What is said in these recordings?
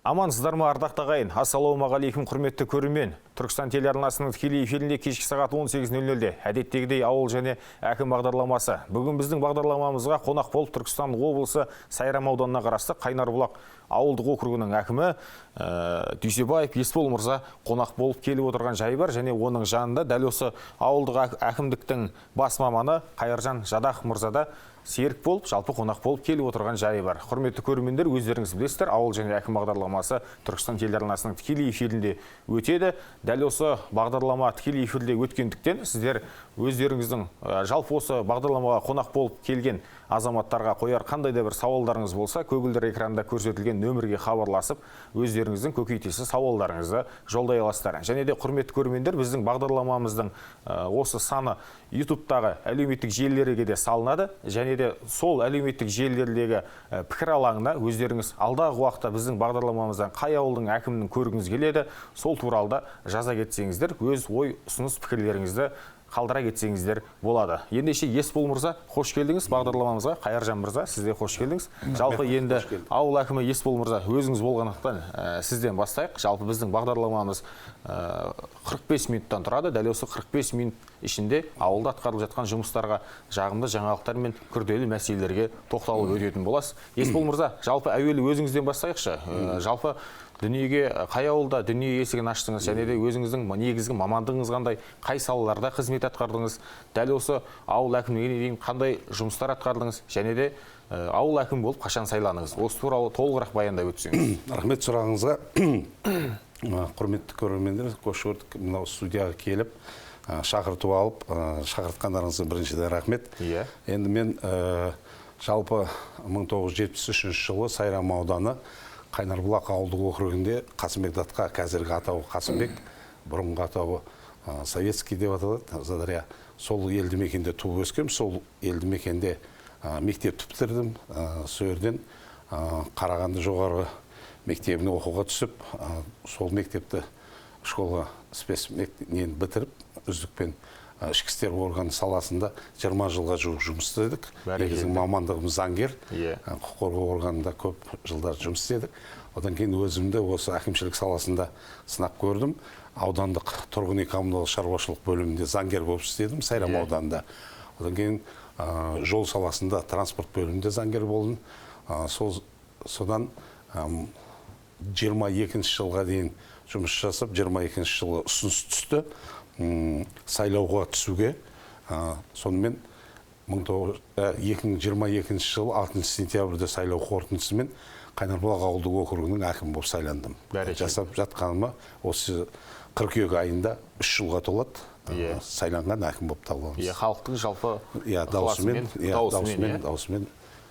Амансыздар ма, ардақты ағайын? Ассалаумағалейкум, құрметті көрермен. Түркістан телеарнасының тікелей эфирінде кешкі сағат 18:00-де әдеттегідей ауыл және әкім бағдарламасы. Бүгін біздің бағдарламамызға қонақ болып Түркістан облысы Сайрам ауданына қарасты Қайнарбұлақ ауылдық округінің әкімі Дүйсебаев Есбол мырза қонақ болып келіп отырған жайы бар, және оның жанында дәл осы ауылдық әкімдіктің бас маманы Қайыржан Жадақ мырза да серік болып, жалпы қонақ болып келіп отырған жайы бар. Құрметті көрермендер, өздеріңіз білесіздер, ауыл және әкім бағдарламасы Түркістан телеарнасының тікелей эфирінде өтеді. Дәл осы бағдарлама тікелей эфирде өткендіктен сіздер өздеріңіздің жалпы осы бағдарламаға қонақ болып келген азаматтарға қояр қандай да бір сауалдарыңыз болса, көгілдір экранда көрсетілген нөмірге хабарласып, өздеріңіздің көкейтесіз сауалдарыңызды жолдай аласыздар. Және де құрметті көрермендер, біздің бағдарламамыздың осы саны YouTube-тағы әлеуметтік желілерге де салынады, және де сол әлеуметтік желілердегі пікір алаңына өздеріңіз алдағы уақытта біздің бағдарламамыздан қай ауылдың әкімінің көргіңіз келеді, сол туралы да жаза кетсеңіздер, өз ой, ұсыныс пікірлеріңізді қалдыра кетсеңіздер болады. Ендеше Есбол мырза, қош келдіңіз бағдарламамызға. Қайыржан мырза, сіз де қош келдіңіз. Жалпы енді ауыл әкімі Есбол мырза өзіңіз болғандықтан сізден бастайық. Жалпы біздің бағдарламамыз 45 минуттан тұрады. Дәл осы 45 минут ішінде ауылда атқарылып жатқан жұмыстарға, жағымды жаңалықтар мен күрделі мәселелерге тоқталып өтетін боласыз. Есбол мырза, жалпы әуелі өзіңізден бастайықшы. Жалпы дүниеге қай ауылда дүние есігін аштыңыз, және де өзіңіздің негізгі мамандығыңыз қандай, қай салаларда қызмет атқардыңыз, дәл осы ауыл әкімдігіне дейін қандай жұмыстар атқардыңыз, және де ауыл әкім болып қашан сайланыңыз? Осы туралы толығырақ баяндап өтсеңіз. Рахмет сұрағыңызға. Құрметті көрермендер, қош көрдік, мынау студияға келіп, шақырту алып, шақыртқандарыңызға біріншіден рахмет. Енді мен жалпы 1973 жылы Сайрам ауданы Қайнарбұлақ ауылдық округінде Қасымбек Датқа, қазіргі атауы Қасымбек, бұрынғы атауы Советский деп аталады, Задария. Сол елді мекенде туып өскем, сол елді мекенде мектеп бітірдім. Сол жерден Қарағанды жоғарғы мектебіне оқуға түсіп, сол мектепті школа спецмектебін бітіріп, үздікпен ішкі істер органы саласында 20 жылға жуық жұмыс істедік. Негізгі мамандығымыз заңгер, құқық қорғау органында көп жылдар жұмыс істедік. Одан кейін өзімді осы әкімшілік саласында сынап көрдім. Аудандық тұрғын үй коммуналдық шаруашылық бөлімінде заңгер болып істедім Сайрам ауданында. Одан кейін жол саласында транспорт бөлімінде заңгер болдым. Содан 22 жылға дейін жұмыс жасап, 22 жылы ұсыныс түсті сайлауға түсуге. Сонымен 2022 жылы 6 сентябрьде сайлау қорытындысымен Қайнарбұлақ ауылдық округінің әкімі болып сайландым. Жасап жатқаныма осы қыркүйек айында 3 жылға толады. Сайланған әкім болып табыламыз. Халықтың жалпы даусымен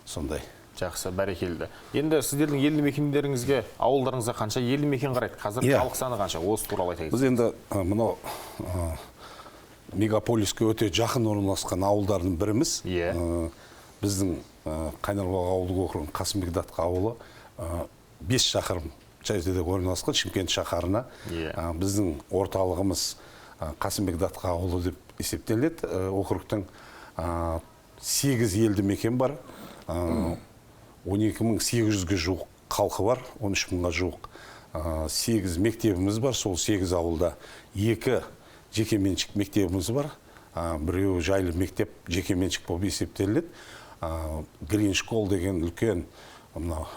сондай. Жақсы, бәрекелді. Енді сіздердің елді мекендеріңізге, ауылдарыңызға қанша елді мекен қарайды? Қазір халық саны қанша? Осы туралы айтайық. Біз енді мынау мегаполиске өте жақын орналасқан ауылдардың біріміз. Біздің Қайнарбұлақ ауылдық округінің Қасымбек Датқа ауылы 5 шақырым жерде орналасқан Шымкент шаһарына. Біздің орталығымыз Қасымбек Датқа ауылы деп есептеледі. Округтың 8 елді мекен бар. 12.800-ге жуық халқы бар, 13.000-ға жуық 8 мектебіміз бар. Сол 8 ауылда 2 жекеменшік мектебіміз бар. Біреуі жайлы мектеп жекеменшік болып есептеледі. Green School деген үлкен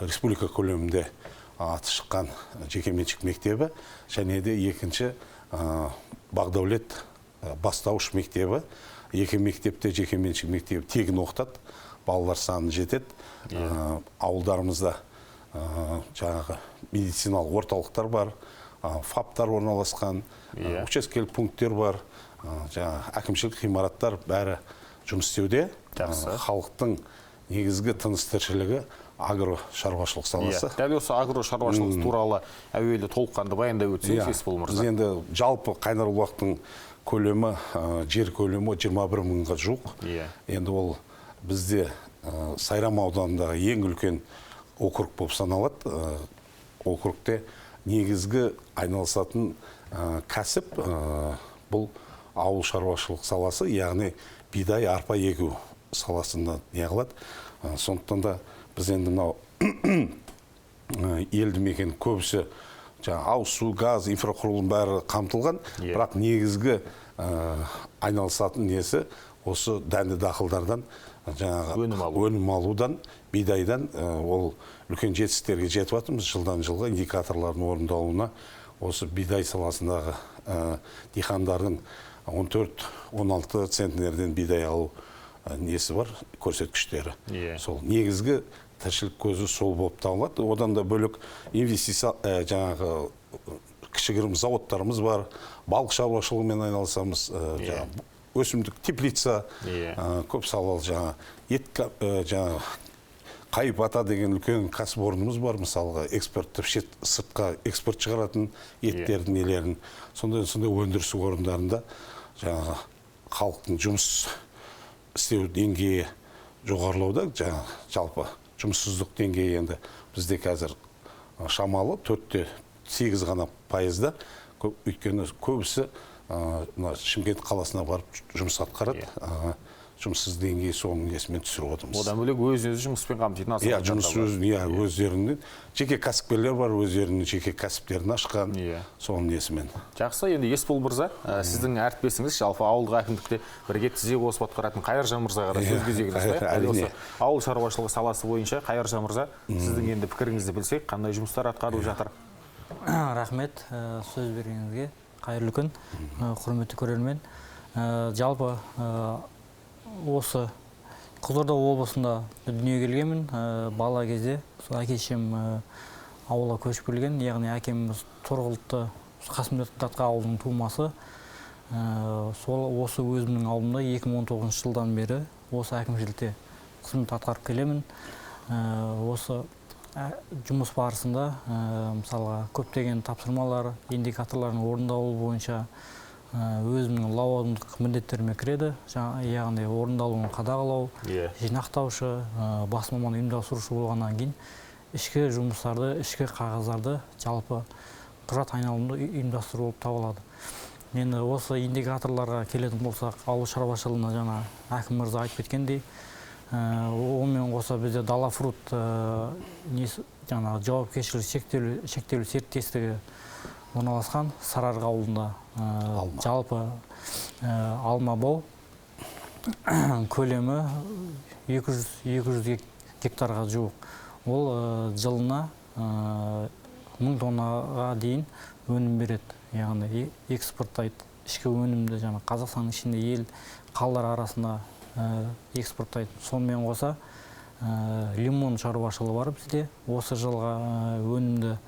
республика көлемінде аты шыққан жекеменшік мектебі, және де екінші Бақдәулет бастауыш мектебі. 2 мектепте жекеменшік мектебі тегін оқытады. Балалар саны жетеді. Ауылдарымызда жаңағы медициналық орталықтар бар, ФАПтар орналасқан, учаскелік пункттер бар, әкімшілік ғимараттар бәрі жұмыс істеуде. Халықтың негізгі тыныс тіршілігі агро-шаруашылық саласы. Дәл осы агро-шаруашылық туралы әуелі толыққанды баяндап өтсеңіз, Есбол мырза. Біз енді жалпы Қайнарбұлақтың көлемі, жер көлемі 21.000-ға жуық. Енді ол бізде Сайрам ауданындағы ең үлкен округ болып саналады. Округте негізгі айналысатын кәсіп бұл ауыл шаруашылық саласы, яғни бидай, арпа егу саласында неғылады. Сондықтан да біз енді мынау елді мекен көбісі ауыз су, газ, инфрақұрылым бәрі қамтылған, бірақ негізгі айналысатын несі осы дәнді дақылдардан өнім алудан, бидайдан ол үлкен жетістіктерге жетіп жатырмыз. Жылдан жылға индикаторлардың орындалуына осы бидай саласындағы диқандардың 14-16 центнерден бидай алу несі бар, көрсеткіштері. Сол негізгі тіршілік көзі сол болып табылады. Одан да бөлек инвестиция, жаңағы кішігірім заводтарымыз бар, балық шаруашылығымен айналысамыз, өсімдік теплица, көп салалы жаңа ет, жаңа Қайып ата деген үлкен кәсіпорнымыз бар, мысалға экспорттап сыртқа экспорт шығаратын еттердің нелерін, сондай өндіріс орындарында жаңағы халықтың жұмыс істеу деңгейі жоғарылауда, жалпы жұмыссыздық деңгейі енді бізде қазір шамалы 4-8 ғана пайызда, өйткені көбісі Шымкент қаласына барып жұмыс атқарады. Жұмыссыз деңгейі соның несімен түсіріп отырмыз. Одан бөлек өз-өзі жұмыспен қамтитын өздерінің жеке кәсіпкерлер бар, өздерінің жеке кәсіптерін ашқан, соның несімен. Жақсы, енді Есбол мырза, сіздің әріптесіңіз жалпы ауылдық әкімдікте бірге тізе қосып атқаратын Қайыржан мырзаға да сөз кезегіміз. Ауыл шаруашылығы саласы бойынша Қайыржан мырза, сіздің енді пікіріңізді білсек, қандай жұмыстар атқарылып жатыр? Рахмет, сөз бергеніңізге. Қайырлы күн, құрметті көрермен. Жалпы осы Қызылорда облысында дүниеге келгенмін. Бала кезде әке-шешем ауылға көшіп келген, яғни әкеміз тұрғылықты Қасымбек ауылының тумасы. Осы өзімнің ауылымда 2019 жылдан бері осы әкімшілікте қызмет атқарып келемін. Осы жұмыс барысында мысалға көптеген тапсырмалар, индикаторлардың орындалуы бойынша өзімнің лауазымдық міндеттеріме кіреді, яғни орындалуын қадағалау, жинақтаушы, бас маман ұйымдастырушы болғаннан кейін ішкі жұмыстарды, ішкі қағаздарды, жалпы құжат айналымды ұйымдастыру болып табылады. Енді осы индикаторларға келетін болсақ, ауыл шаруашылығына жаңа әкім мырза айтып кеткендей, онымен қоса бізде Дала Фрут жауапкершілігі шектеулі серіктестігі орналасқан Сарыарқа ауылында жалпы алма бау көлемі 200 гектарға жуық. Ол жылына 1000 тоннаға дейін өнім береді, яғни экспорттайды. Ішкі өнімді Қазақстанның ішінде ел қалалар арасында экспорттайды. Сонымен қоса лимон шаруашылығы бар бізде. Осы жылға өнімді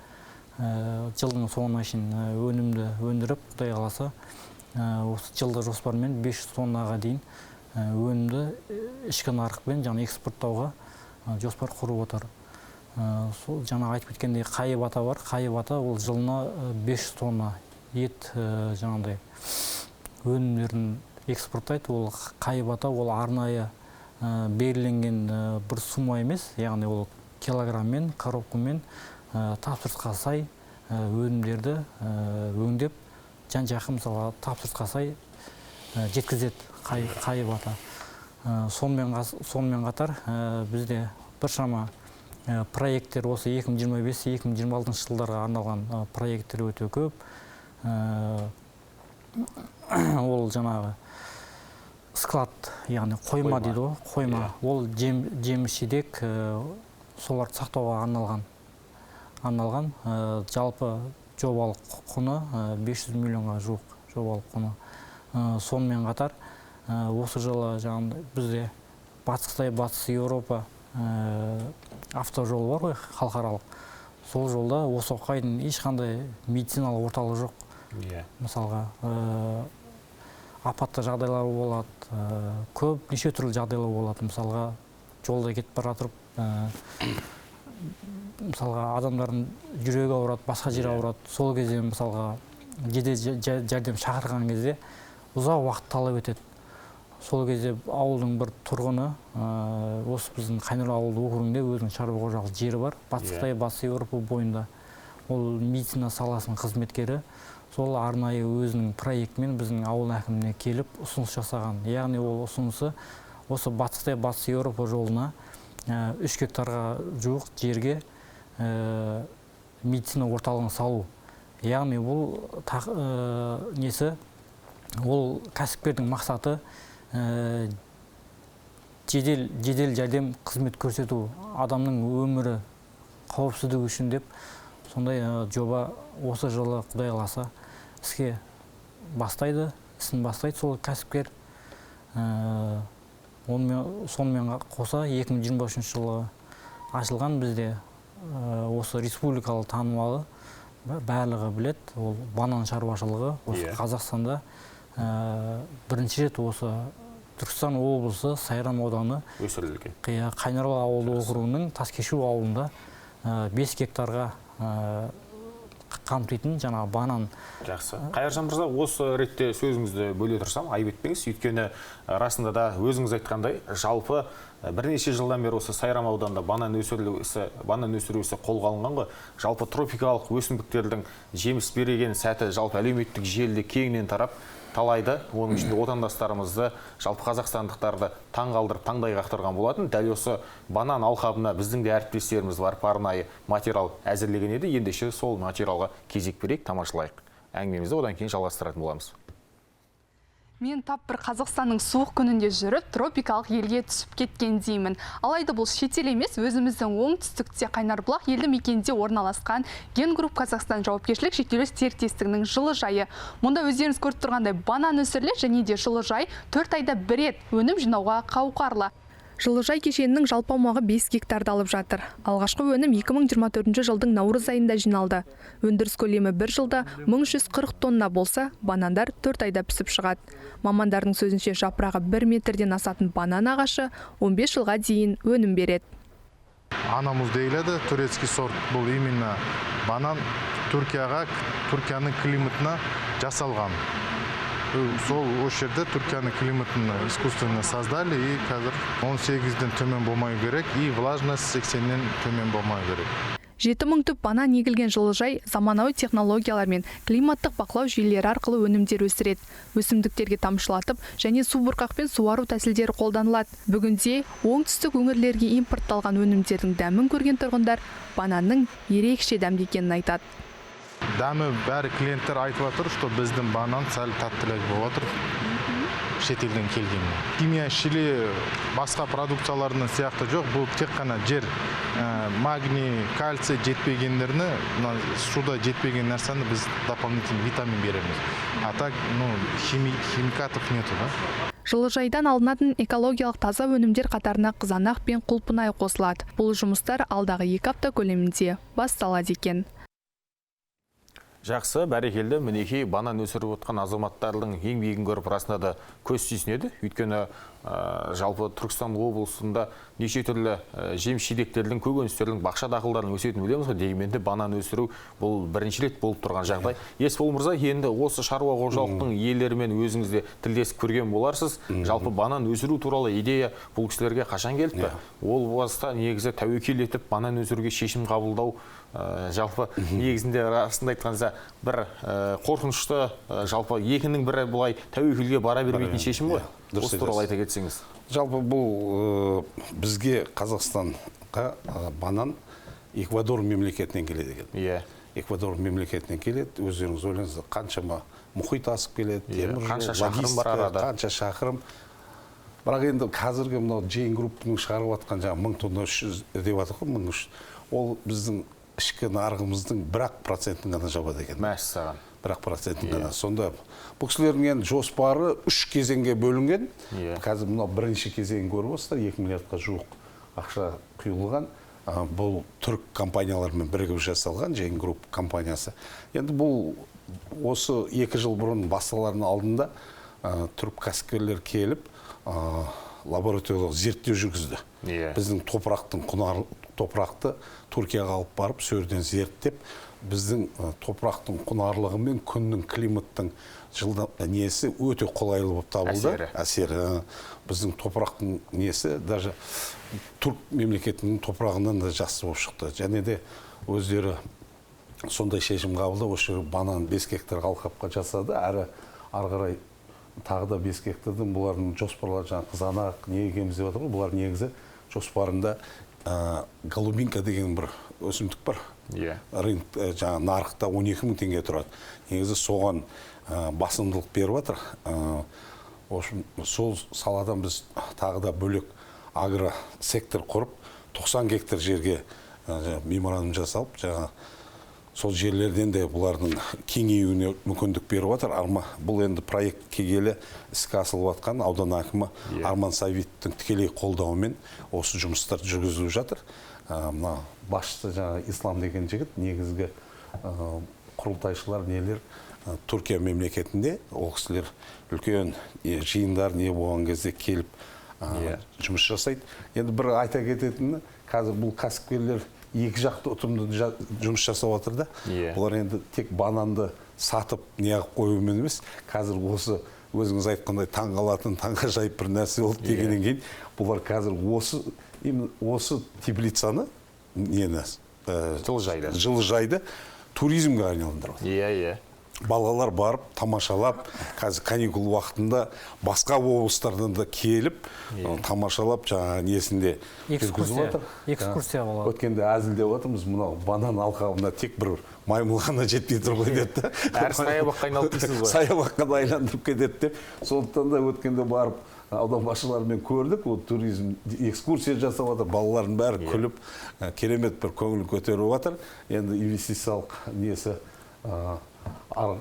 жылдың соңына шейін өнімді өндіріп, Құдай қаласа, осы жылды жоспармен 500 тоннаға дейін өнімді ішкі нарықпен экспорттауға жоспар құрып отыр. Сол жаңа айтып кеткендей Қайып ата бар. Қайып ата ол жылына 500 тонна ет өнімдерін экспорттайды. Ол Қайып ата ол арнайы белгіленген бір сума емес, яғни ол килограммен, коробкамен тапсырысқа сай өнімдерді өңдеп, жан-жаққа мысалы тапсырысқа сай жеткізеді Қайып ата. Сонымен қатар бізде біршама проекттер осы 2025-2026 жылдарға арналған проекттер өте көп. Ол жаңағы склад, яғни қойма дейді ғой, қойма. Ол жеміс-жидек соларды сақтауға арналған жалпы жобалық құны 500 миллионға жуық жобалық құны. Сонымен қатар осы жылы бізде Батыс Қытай, Батыс Еуропа автожолы бар ғой, халықаралық. Сол жолда осы қайдың ешқандай медициналық орталығы жоқ. Мысалға апатты жағдайлар болады, көп неше түрлі жағдайлар болады. Мысалға жолда кетіп бара жатырып, мысалға адамдардың жүрегі ауырады, басқа жер ауырады. Сол кезде мысалға жедел жәрдем шақырған кезде ұзақ уақыт талап етеді. Сол кезде ауылдың бір тұрғыны, осы біздің Қайнар ауылды округінде өзінің шаруа қожалық жері бар. Батыс Қытай, Батыс Еуропа бойында. Ол медицина саласының қызметкері. Сол арнайы өзінің проектімен біздің ауыл әкіміне келіп ұсыныс жасаған. Яғни ол ұсынысы осы Батыс Қытай, Батыс Еуропа жолына 3 гектарға жуық жерге медицина орталығын салу. Яғни бұл несі, ол кәсіпкердің мақсаты жедел жәрдем қызмет көрсету, адамның өмірі қауіпсіздігі үшін деп, сондай жоба осы жылы Құдай қаласа іске ісін бастайды сол кәсіпкер. Сонымен қоса 2023 жылы ашылған бізде осы республикалық танымалы барлығы білет, ол банан шаруашылығы осы Қазақстанда бірінші рет осы Түркістан облысы Сайрам ауданы Қайнарлы ауылы округінің Таскешу ауылында 5 гектарға қамтитын жаңа банан. Жақсы. Қайыржан мырза, осы ретте сөзіңізді бөле тұрсам, айып етпеңіз. Өйткені расында да өзіңіз айтқандай, жалпы бірнеше жылдан бері осы Сайрам ауданында банан өсіру ісі қолға алынған ғой. Жалпы тропикалық өсімдіктердің жеміс берген сәті жалпы әлеуметтік желіде кеңінен тарап, талайды, оның ішінде отандастарымызды, жалпы қазақстандықтарды таңғалдырып, таңдай қақтырған болатын. Дәл осы банан алқабына біздің де әріптестеріміз бар, арнайы материал әзірлеген еді. Ендеше сол материалға кезек берейік, тамашалайық. Әңгімемізді одан кейін жалғастыратын боламыз. Мен тап бір Қазақстанның суық күнінде жүріп, тропикалық елге түсіп кеткен деймін. Алайда бұл шетел емес, өзіміздің оңтүстікте Қайнарбұлақ елді мекенде орналасқан Ген Групп Қазақстан жауапкершілік шектеулі серіктестігінің жылыжайы. Мұнда өздеріңіз көріп тұрғандай банан өсіріледі, және де жылыжай 4 айда бір рет өнім жинауға қауқарлы. Жылыжай кешенінің жалпы аумағы 5 гектарды алып жатыр. Алғашқы өнім 2024 жылдың наурыз айында жиналды. Өндіріс көлемі бір жылда 1340 тонна болса, банандар 4 айда пісіп шығады. Мамандардың сөзінше жапырағы 1 метрден асатын банан ағашы 15 жылға дейін өнім береді. Анамуз deyiladi, турецкий сорт. Бұл именно банан Түркияның климатына жасалған. Сол осы жерде Түркияның климатын искусственно создали, и қазір 18-ден төмен болмай керек, и влажность 80-ден төмен болмай керек. 7000 түп банан егілген жылыжай заманауи технологиялармен климаттық бақылау жүйелері арқылы өнімдер өсіреді. Өсімдіктерге тамшылатып және су бұрқақпен суару тәсілдері қолданылады. Бүгінде оңтүстік өңірлерге импортталған өнімдердің дәмін көрген тұрғындар бананның ерекше дәмді екенін айтады. Дәмі бәрі клиенттер айтып отыр, что біздің банан сәл таттылық болып отыр. Шетелден келгеніне. Химия ішілі басқа продукцияларының сияқты жоқ, бұл тек қана жер, магний, кальций жетпегендеріне, суда жетпеген нәрсені біз дополнительный витамин береміз. А так, химикатов нету, да? Жылыжайдан алынатын экологиялық таза өнімдер қатарына қызанақ пен құлпынай қосылады. Бұл жұмыстар алдағы 2 апта көлемінде басталады екен. Жақсы, бәрекелді, мінекей банан өсіріп отқан азаматтардың еңбегін көріп расында да көз сүйсінеді. Өйткені жалпы Түркістан облысында неше түрлі жеміс-жидектердің, көкөністердің, бақша дақылдарының өсетінін білеміз ғой. Дегенмен де банан өсіру бұл бірінші рет болып тұрған жағдай. Есбол мырза, енді осы шаруа қожалықтың иелерімен өзіңіз де тілдесіп көрген боларсыз. Жалпы банан өсіру туралы идея бұл кісілерге қашан келді? Ол баста негізі тәуекел етіп банан өсіруге шешім қабылдау, жалпы негізінде расында айтқанда бір қорқынышты, жалпы екінің бірі бұлай тәуекелге бара бермейтін шешім ғой. Осы туралы айта кетсеңіз. Жалпы бұл бізге Қазақстанға банан Эквадор мемлекетінен келеді екен. Эквадор мемлекетінен келеді, өздеріңіз ойлаңыздар, қаншама мұхит асып келеді, темір жол, логистика, қанша шақырым. Бірақ енді қазіргі мынау Ген Группның шығарып жатқан 1000 тонна 300 деп жатыр ғой, 1300. Ол біздің ішкі нарығымыздың 1% ғана жабады екен. Мәссаған. 1% ғана. Сонда бұл кісілердің жоспары 3 кезеңге бөлінген. Қазір мынау бірінші кезеңін көріп отырсыздар, 2 миллиардқа жуық ақша құйылған. Бұл түрік компаниялармен бірігіп жасалған Ген Групп компаниясы. Енді бұл осы 2 жыл бұрын басталардың алдында түрік кәсіпкерлер келіп лабораториялық зерттеу жүргізді. Біздің топырақты Түркияға алып барып, сөрден зерттеп, біздің топырақтың құнарлығы мен күннің климаттың несі өте қолайлы болып табылды. Әсері. Біздің топырақтың несі, даже түрк мемлекетінің топырағынан да жақсы болып шықты. Және де өздері сондай шешім қабылдап, осы банан 5 гектар алқапқа жасады. Әрі қарай тағы да 5 гектардан бұлардың жоспарлары, қызанақ, не екенбіз деп отыр ғой, бұлар негізі жоспарында голубинка деген бір өсімдік бар. Иә. Рынок жаңа нарықта 12 мың теңге тұрады. Негізі соған басымдылық беріп жатыр. Сол саладан біз тағы да бөлек агро сектор құрып 90 гектар жерге меморандум жасалып, сол жерлерден де бұлардың кеңеюіне мүмкіндік беріп жатыр. Бұл енді проект келгелі іске асырылып жатқан аудан әкімі Арман Сәбитовтің тікелей қолдауымен осы жұмыстар жүргізіліп жатыр. Мына басшысы Ислам деген жігіт, негізгі құрылтайшылар нелер Түркия мемлекетінде, ол кісілер үлкен жиындар не болған кезде келіп жұмыс жасайды. Енді бір айта кететіні, қазір бұл кәсіпкерлер екі жақты ұтымды жұмыс жасап отыр да. Бұлар енді тек бананды сатып неғып қоюмен емес, қазір осы өзіңіз айтқандай таңғалатын, таңғажайып бір нәрсе болды дегеннен кейін, бұлар қазір осы теплицаны жылыжайды туризмге айналдырып. Иә. Балалар барып, тамашалап, қазір каникул уақытында басқа облыстардан да келіп, тамашалап, несінде экскурсия болады. Өткенде әзілдеп отырмыз, мынау банан алқабында тек бір маймыл ғана жетпей тұр ғой деді. Әр саябаққа айналып дейсіз ғой. Саябаққа да айландырып кетеді деп. Сондықтан да өткенде барып, аудан басшыларымен көрдік, ол туризм экскурсия жасап жатыр, балалардың бәрі күліп, керемет бір көңіл көтеріп жатыр. Енді инвестициялық несі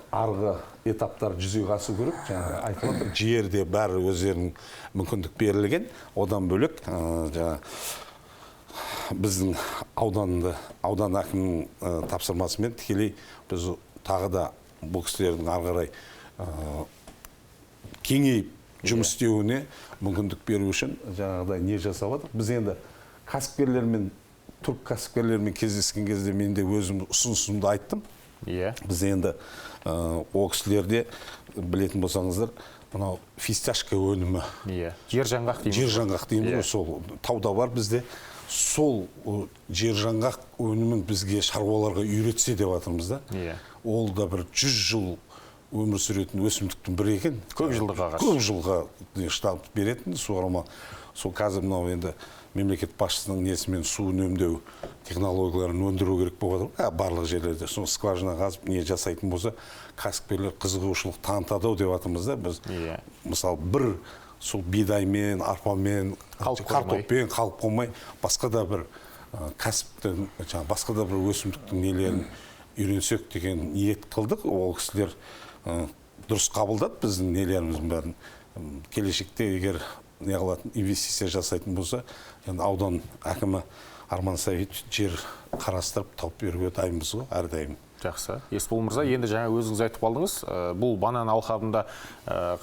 арғы этаптар жүзеге асу керек. Айтып отыр, жерде бәрі өздерінің мүмкіндік берілген. Одан бөлек біздің аудан әкімінің тапсырмасымен тікелей біз тағы да бұл кісілердің ары қарай кеңейіп жұмыс істеуіне мүмкіндік беру үшін жаңағыдай не жасап жатыр. Біз енді кәсіпкерлермен, түрік кәсіпкерлермен кездескен кезде мен де өзім ұсынысымды айттым. Біз енді ол кісілерде білетін болсаңыздар, мынау фисташка өнімі. Жер жаңғақ дейміз. Жер жаңғақ дейміз, сол тауда бар бізде. Сол жер жаңғақ өнімін бізге шаруаларға үйретсе деп жатырмыз да. Ол да бір 100 жыл өмір сүретін өсімдіктің бірі екен. Көп жылдық ағаш. Көп жылға штамп беретін суарма. Сол қазір мынау енді мемлекет басшысының несімен су үнемдеу технологияларын өндіру керек болып жатыр. Барлық жерлерде сол скважина қазып не жасайтын болса, кәсіпкерлер қызығушылық танытады деп жатырмыз да. Біз мысалы бір сол бидаймен, арпамен, картоппен қалып қоймай, басқа да бір кәсіптің, басқа да бір өсімдіктің нелерін үйренсек деген ниет қылдық. Ол кісілер дұрыс қабылдады біздің нелеріміздің бәрін. Келешекте егер неғылатын инвестиция жасайтын болса, енді аудан әкімі Арман Сәбитов жер қарастырып тауып беруге дайынбыз ғой, әрдайым. Жақсы. Есбол мырза, енді жаңа өзіңіз айтып қалдыңыз, бұл банан алқабында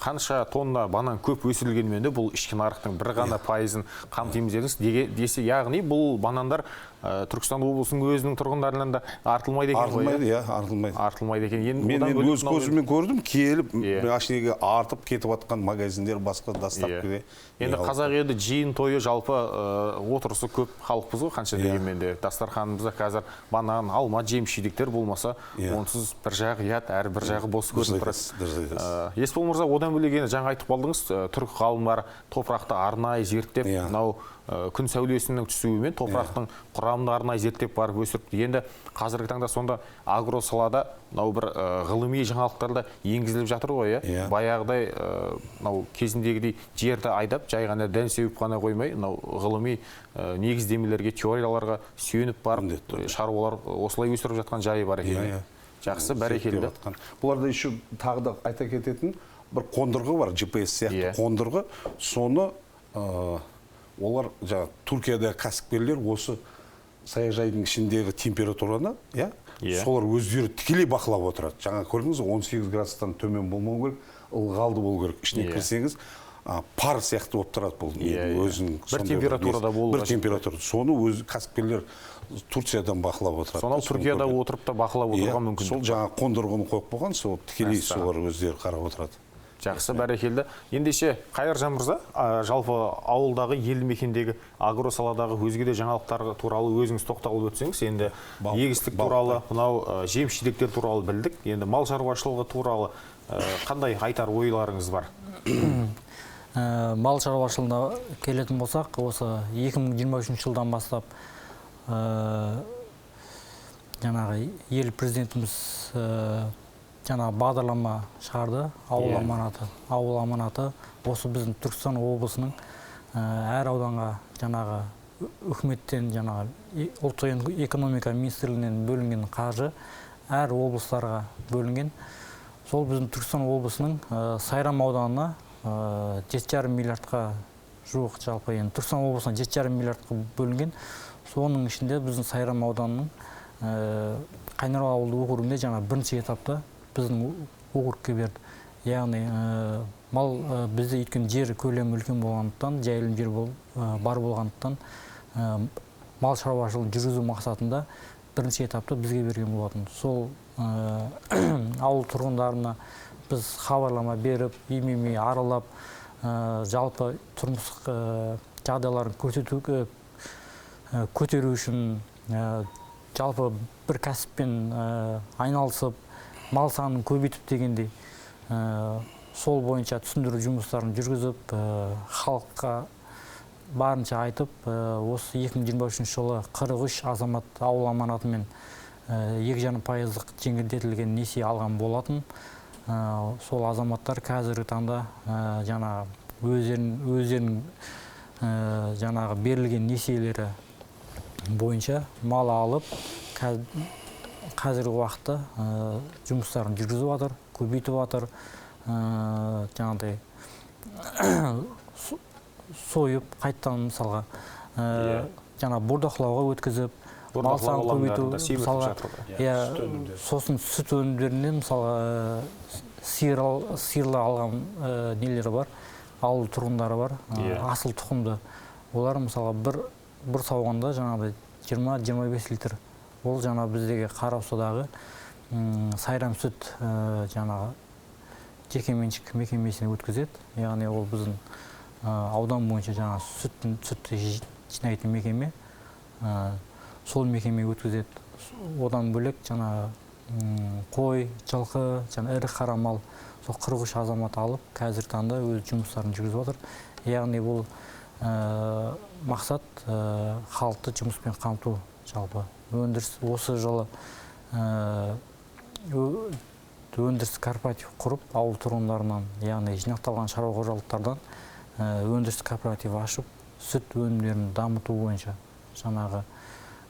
қанша тонна банан көп өсірілгенмен де бұл ішкі нарықтың бір ғана пайызын қамтимыз дедіңіз. Десе, яғни бұл банандар Түркістан облысының өзінің тұрғындарынан да артылмайды екен ғой? Артылмайды, артылмайды. Артылмайды екен. Мен өз көзіммен көрдім, келіп, ашнеге артып кетіп атқан магазиндер басқа доставкаға. Енді қазақ елі жиын тойы жалпы отырысы көп халықпыз ғой, қанша дегенмен де. Дастарханымызда қазір банан, алма, жеміс-жидектер болмаса, онсыз бір жағы ят, әрі бір жағы бос көрініп тұрады. Есбол мырза, одан бөлек жаңа айтып қалдыңыз, түрік ғалымдары топырақты арнайы зерттеп, мынау күн сәулесінің түсуімен топырақтың құрамын арнайы зерттеп барып өсіріп. Енді қазіргі таңда сонда агро салада мынау бір ғылыми жаңалықтарда енгізіліп жатыр ғой, баяғыдай мынау кезіндегідей жерді айдап, жай ғана дән сеуіп қана қоймай, мынау ғылыми негіздемелерге, теорияларға сүйеніп барып, шаруалар осылай өсіріп жатқан жайы бар екен. Жақсы, бәрекелді. Бұларда еще тағы да айта кететін бір қондырғы бар, GPS сияқты қондырғы. Соны олар Түркияда кәсіпкерлер осы саяжайдың ішіндегі температураны, солар өздері тікелей бақылап отырады. Жаңа көрдіңіз, 18 градустан төмен болмау керек, ылғалды болу керек. Ішіне кірсеңіз, пар сияқты болып тұрады бұл. Бір температурада болу. Бір температурада. Соны өз кәсіпкерлер Турциядан бақылап отырады. Сонау Түркияда отырып та бақылап отырған мүмкін. Сол жаңа қондырғыны қойып болған, сол тікелей солар өздері қарап отырады. Жақсы, бәрекелді. Ендеше, Қайыржан мырза, жалпы ауылдағы, елді мекендегі агро саладағы өзге де жаңалықтар туралы өзіңіз тоқталып өтсеңіз, енді егістік туралы, мынау жеміс-жидектер туралы білдік. Енді мал шаруашылығы туралы қандай айтар ойларыңыз бар? Мал шаруашылығына келетін болсақ, осы 2023 жылдан бастап жаңағы ел президентіміз жаңағы бағдарлама шығарды, ауыл аманаты. Осы біздің Түркістан облысының әр ауданға жаңағы үкіметтен, жаңағы ұлттық экономика министрлігінен бөлінген қаржы әр облыстарға бөлінген. Сол біздің Түркістан облысының Сайрам ауданына 7,5 миллиардқа жуық, жалпы енді Түркістан облысына 7,5 миллиардқа бөлінген. Соның ішінде біздің Сайрам ауданының Қайнар ауылдық округінде жаңа бірінші этапта біздің округке берді. Яғни бізде өйткені жер көлемі үлкен болғандықтан, жайылым жер бар болғандықтан, мал шаруашылығын жүргізу мақсатында бірінші этапта бізге берген болатын. Сол ауыл тұрғындарына біз хабарлама беріп, үй-мей аралап, жалпы тұрмыстық жағдайларын көтеру үшін, жалпы бір кәсіппен айналысып, мал санын көбейтіп дегендей, сол бойынша түсіндіру жұмыстарын жүргізіп, халыққа барынша айтып, осы 2023 жылы 43 азамат ауыл аманатымен 2,5% жеңілдетілген несие алған болатын. Сол азаматтар қазіргі таңда өздерінің жаңағы берілген несиелері бойынша мал алып, қазіргі уақытта жұмыстарын жүргізіп жатыр, көбейтіп жатыр. Жаңағыдай сойып, қайттан мысалға жаңа бордақылауға өткізіп, мал санын көбейту, мысалға, сосын сүт өнімдерінен мысалға сиырлы алған нелері бар, ауыл тұрғындары бар, асыл тұқымды. Олар мысалға бір сауғанда жаңағыдай 20-25 литр. Ол жаңа біздегі Қараусудағы Сайрам сүт жаңағы жекеменшік мекемесіне өткізеді. Яғни ол біздің аудан бойынша жаңа сүтті жинайтын мекеме. Сол мекеме өткізеді. Одан бөлек жаңа қой, жылқы, ірі қара мал, сол 43 азамат алып, қазіргі таңда өз жұмыстарын жүргізіп отыр. Яғни бұл мақсат халықты жұмыспен қамту. Жалпы өндіріс осы жылы өндіріс корпоратив құрып, ауыл тұрғындарынан, яғни жинақталған шаруа қожалықтардан өндіріс корпоратив ашып, сүт өнімдерін дамыту бойынша жаңағы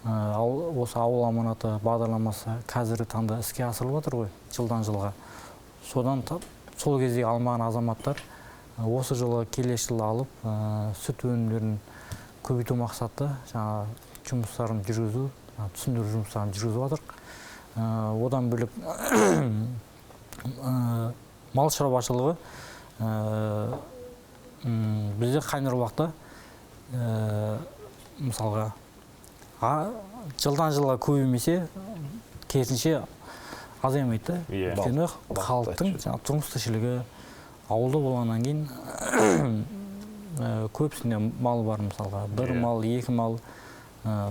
осы ауыл аманаты бағдарламасы қазіргі таңда іске асырылып отыр ғой, жылдан жылға. Сол кезде алмаған азаматтар осы жылы келесі жылы алып, сүт өнімдерін көбейту мақсаты жұмыстарын жүргізу, түсіндіру жұмыстарын жүргізіп жатыр. Одан бөлек мал шаруашылығы бізде Қайнар уақытта мысалға жылдан жылға көбеймесе, керісінше азаймайды. Өйткені халықтың тұрмыс тіршілігі ауылда болғаннан кейін көпсінде мал бар мысалға. Бір мал, екі мал,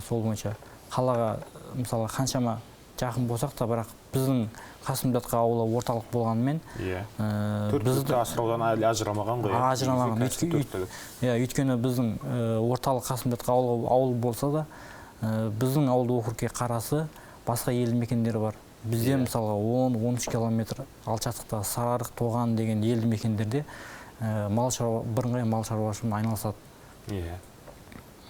сол бойынша. Қалаға мысалға қаншама жақын болсақ та, бірақ біздің Қасымбетқа ауылы орталық болғанымен, төрт асыраудан ажырамаған ғой. Ажырамаған. Өйткені біздің орталық Қасымбетқа ауыл болса да, біздің ауылды округке қарасы басқа елді мекендері бар. Бізде мысалға 10-13 километр алшақтықта Сарарық, Тоған деген елді мекендерде бірыңғай мал шаруашылығымен айналысады.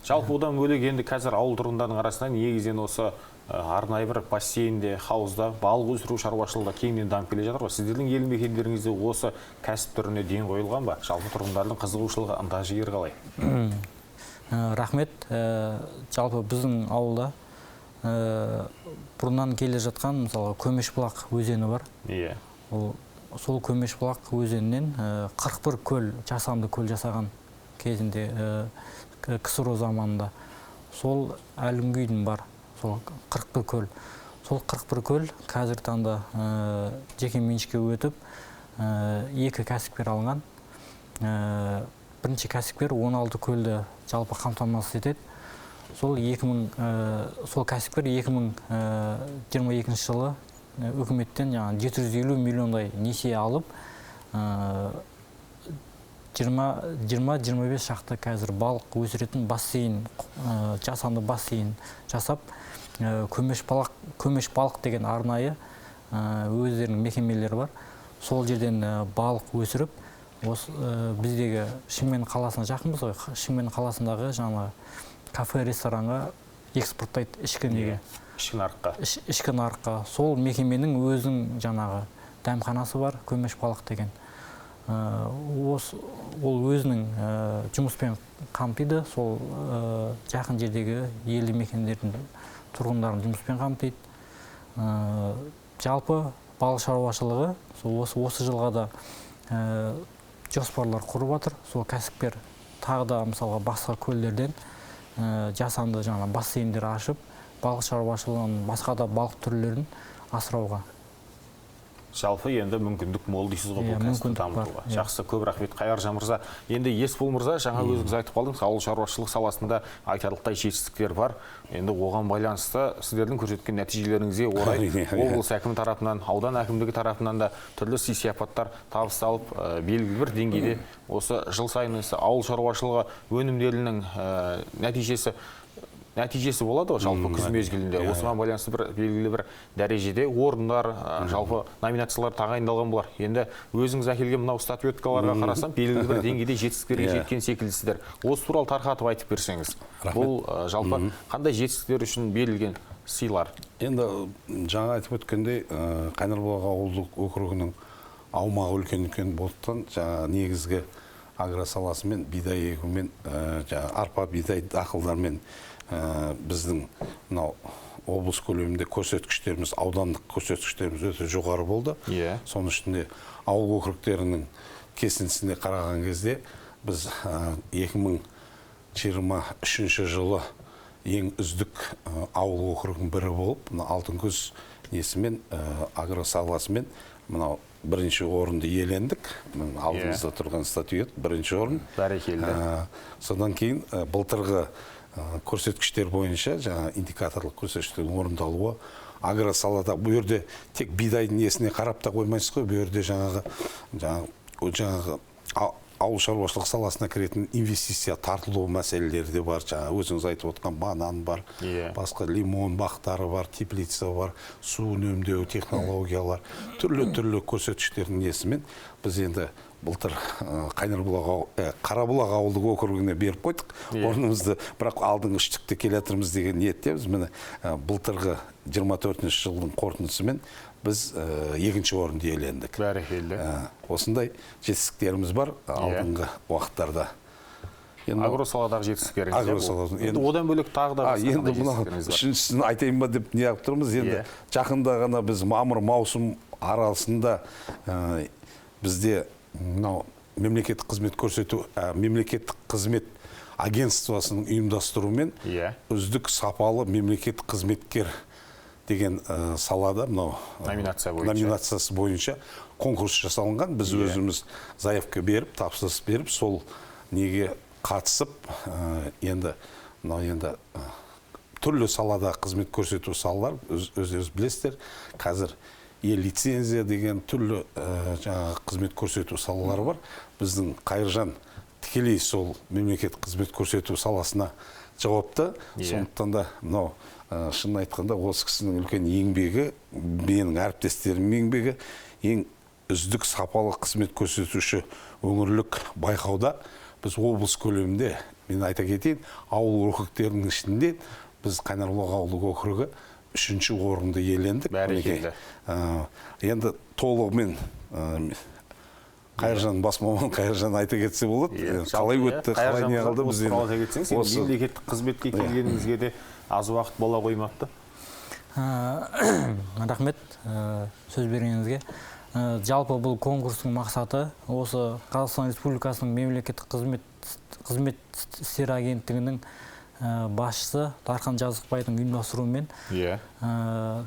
Жалпы одан бөлек енді қазір ауыл тұрғындарының арасынан негізінен осы арнайы бір бассейнде, хаузда балық өсіру шаруашылығы кеңінен дамып келе жатыр ғой. Сіздердің елді мекендеріңізде осы кәсіп түріне ден қойылған ба? Жалпы тұрғындардың қызығушылығы ынта-жігері қалай? Рахмет. Жалпы біздің ауылда бұрыннан келе жатқан мысалы Көмешбұлақ өзені бар. Сол Көмешбұлақ өзенінен 41 көл, жасанды көл жасаған кезінде КСРО заманында. Сол әлімгүйдің бар. Сол 41 көл. Сол 41 көл қазір таңда жеке меншікке өтіп, екі кәсіпкер алынған. Бірінші кәсіпкер 16 көлді жалпы қамтамасыз етеді. Сол кәсіпкер 2022 жылы үкіметтен 750 миллиондай несие алып, 20-25 шақты қазір балық өсіретін бассейн, жасанды бассейн жасап, көмеш балық деген арнайы өздерінің мекемелері бар. Сол жерден балық өсіріп, біздегі Шымкент қаласына жақынбыз ғой, Шымкент қаласындағы жаңа кафе, ресторанға экспорттайды ішкі неге. Ішкі нарыққа. Сол мекеменің өзінің жаңағы дәмханасы бар, көмеш балық деген. Ол өзінің жұмыспен қамтиды, сол жақын жердегі елді мекендердің тұрғындарын жұмыспен қамтиды. Жалпы балық шаруашылығы осы жылға да жоспарлар құрып жатыр. Сол кәсіпкер тағы да мысалға басқа көлдерден жасанды жаңа бассейндер ашып, балық шаруашылығын, басқа да балық түрлерін асырауға. Жалпы енді мүмкіндік мол дейсіз ғой бұл кәсіпті дамытуға. Жақсы, көп рахмет Қайыржан мырза. Енді Есбол мырза, жаңа өзіңіз айтып қалдыңыз, ауыл шаруашылық саласында айтарлықтай жетістіктер бар. Енді оған байланысты сіздердің көрсеткен нәтижелеріңізге орай облыс әкімі тарапынан, аудан әкімдігі тарапынан да түрлі сый-сияпаттар табысталып, белгілі бір деңгейде осы жыл сайын ауыл шаруашылығы өнімдерінің нәтижесі болады ғой, жалпы күз мезгілінде. Осыған байланысты белгілі бір дәрежеде орындар, жалпы номинациялар тағайындалған болар. Енді өзіңіз әкелген мынау статуэткаларға қарасам, белгілі бір деңгейде жетістіктерге жеткен секілдісіздер. Осы туралы тарқатып айтып берсеңіз. Бұл жалпы қандай жетістіктер үшін берілген сыйлар? Енді жаңа айтып өткендей, Қайнарбұлақ ауылдық округінің аумағы үлкен болғандықтан, жаңа негізгі агросаласымен, бидай егумен, арпа, бидай дақылдармен біздің облыс көлемінде көрсеткіштеріміз, аудандық көрсеткіштеріміз өте жоғары болды. Соның ішінде ауыл округтерінің кесіндісіне қараған кезде біз 2023 жылы ең үздік ауыл округінің бірі болып, Алтынкөз несімен, агросаласымен бірінші орынды иелендік. Алдымызда тұрған статуэт бірінші орын. Бәрекелді. Содан кейін былтырғы көрсеткіштер бойынша, жаңа индикаторлық көрсеткіштердің орындалуы, агросалада бұл жерде тек бидайдың несіне қарап та қоймайсыз ғой, бұл жерде жаңағы ауыл шаруашылық саласына кіретін инвестиция тартылу мәселелері де бар. Жаңа өзіңіз айтып отқан банан бар, басқа лимон бақтары бар, теплица бар, су үнемдеу технологиялар, түрлі көрсеткіштердің несімен біз енді былтыр Қарабұлақ ауылдық округіне беріп қойдық. Орнымызды, бірақ алдыңғы үштікте келатырмыз деген ниеттеміз. Міне былтырғы 24 жылдың қорытындысымен біз екінші орынды иелендік. Бәрекелді. Осындай жетістіктеріміз бар алдыңғы уақыттарда. Агросаладағы жетістіктеріңіз. Енді одан бөлек тағы да енді үшіншісін айтайын ба деп не алып тұрмыз. Енді жақында ғана біз мамыр-маусым аралығында бізде мемлекеттік қызмет көрсету, мемлекеттік қызмет агентствосының ұйымдастыруымен үздік сапалы мемлекеттік қызметкер деген салада номинациясы бойынша конкурс жасалынған. Біз өзіміз заявка беріп, тапсырыс беріп, сол неге қатысып, енді түрлі салада қызмет көрсету салалар, өздеріңіз білесіздер, қазір лицензия деген түрлі қызмет көрсету салалары бар. Біздің Қайыржан тікелей сол мемлекеттік қызмет көрсету саласына жауапты. Сондықтан да шынын айтқанда осы кісінің үлкен еңбегі, менің әріптестерімнің еңбегі, ең үздік сапалы қызмет көрсетуші өңірлік байқауда біз облыс көлемінде, мен айта кетейін, ауыл округтерінің ішінде біз Қайнарбұлақ ауылдық округі үшінші орынды иелендік. Бәрекелді. Енді толығымен Қайыржан, бас маман Қайыржан айта кетсе болады. Қалай өтті, қалай не қалды біз енді. Мемлекеттік қызметке келгенімізге де аз уақыт бола қоймапты. Рахмет сөз бергеніңізге. Жалпы бұл конкурстың мақсаты осы Қазақстан Республикасының мемлекеттік қызмет істері агенттігінің басшысы Дархан Жазықбайдың ұйымдастыруымен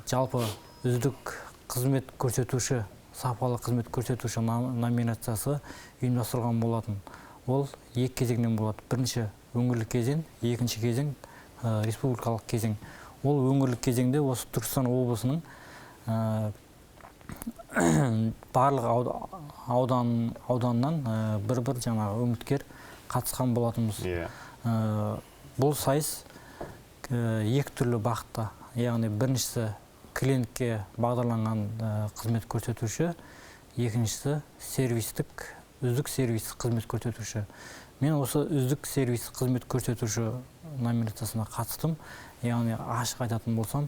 жалпы үздік қызмет көрсетуші, сапалы қызмет көрсетуші номинациясы ұйымдастырылған болатын. Ол екі кезеңнен болады. Бірінші өңірлік кезең, екінші кезең республикалық кезең. Ол өңірлік кезеңде осы Түркістан облысының барлық ауданнан бір жаңағы үміткер қатысқан болатынбыз. Бұл сайыс екі түрлі бағытта. Яғни біріншісі клиентке бағдарланған қызмет көрсетуші, екіншісі үздік сервис қызмет көрсетуші. Мен осы үздік сервис қызмет көрсетуші номинациясына қатыстым. Яғни ашық айтатын болсам,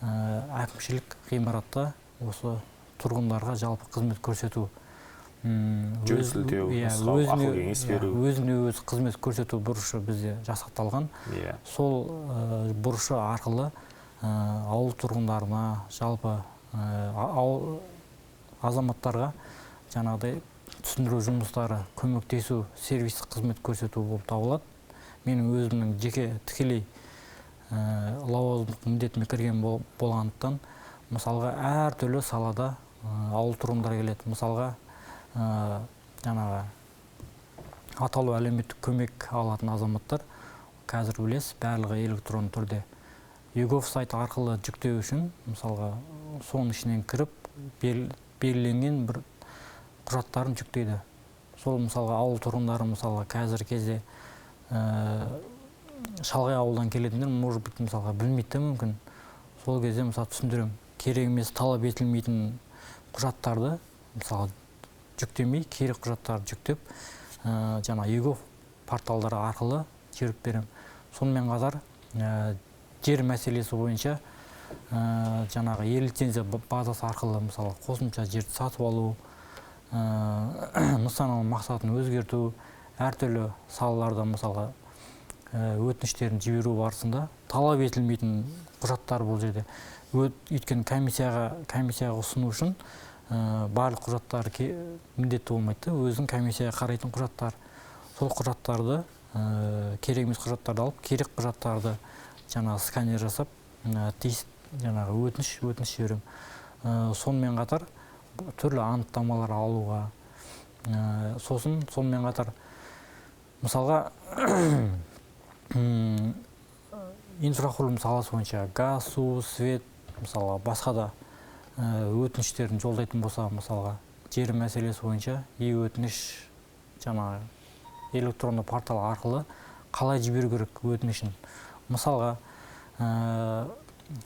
әкімшілік ғимаратта осы тұрғындарға жалпы қызмет көрсету, өзіне өз қызмет көрсету бұрышы бізде жасақталған. Сол бұрышы арқылы ауыл тұрғындарына, жалпы азаматтарға жаңағыдай түсіндіру жұмыстары, көмектесу, сервис қызмет көрсету болып табылады. Менің өзімнің жеке тікелей лауазымдық міндетіме кірген болғандықтан, мысалға әртүрлі салада ауыл тұрғындары келеді. Мысалға жаңағы атаулы әлеуметтік көмек алатын азаматтар қазір білесіз, барлығы электронды түрде ЮГОВ сайты арқылы жүктеу үшін, мысалға соның ішінен кіріп белгіленген бір құжаттарын жүктейді. Сол мысалға ауыл тұрғындары мысалға қазір кезде шалғай ауылдан келетіндер, может быть, мысалға білмейді мүмкін. Сол кезде мысалы түсіндірем, керек емес талап етілмейтін құжаттарды мысалы жүктемей, керек құжаттарды жүктеп, жаңа ЮГОВ порталдары арқылы жіберіп берем. Сонымен қатар жер мәселесі бойынша жаңағы е-лицензия базасы арқылы мысалы қосымша жерді сатып алу, нысаналы мақсатын өзгерту, әртүрлі салаларда мысалға өтініштерін жіберу барысында талап етілмейтін құжаттар бұл жерде. Өйткені комиссияға ұсыну үшін барлық құжаттар міндетті болмайды, өзің комиссияға қарайтын құжаттар. Сол құжаттарды, керек емес құжаттарды алып, керек құжаттарды жаңағы сканер жасап, жаңағы өтініш жіберем. Сонымен қатар түрлі анықтамалар алуға, сонымен қатар мысалға инфрақұрылым саласы бойынша газ, су, свет, мысалға басқа да өтініштерін жолдайтын болса, мысалға жер мәселесі бойынша өтініш жаңағы электронды портал арқылы қалай жіберу керек өтінішін. Мысалға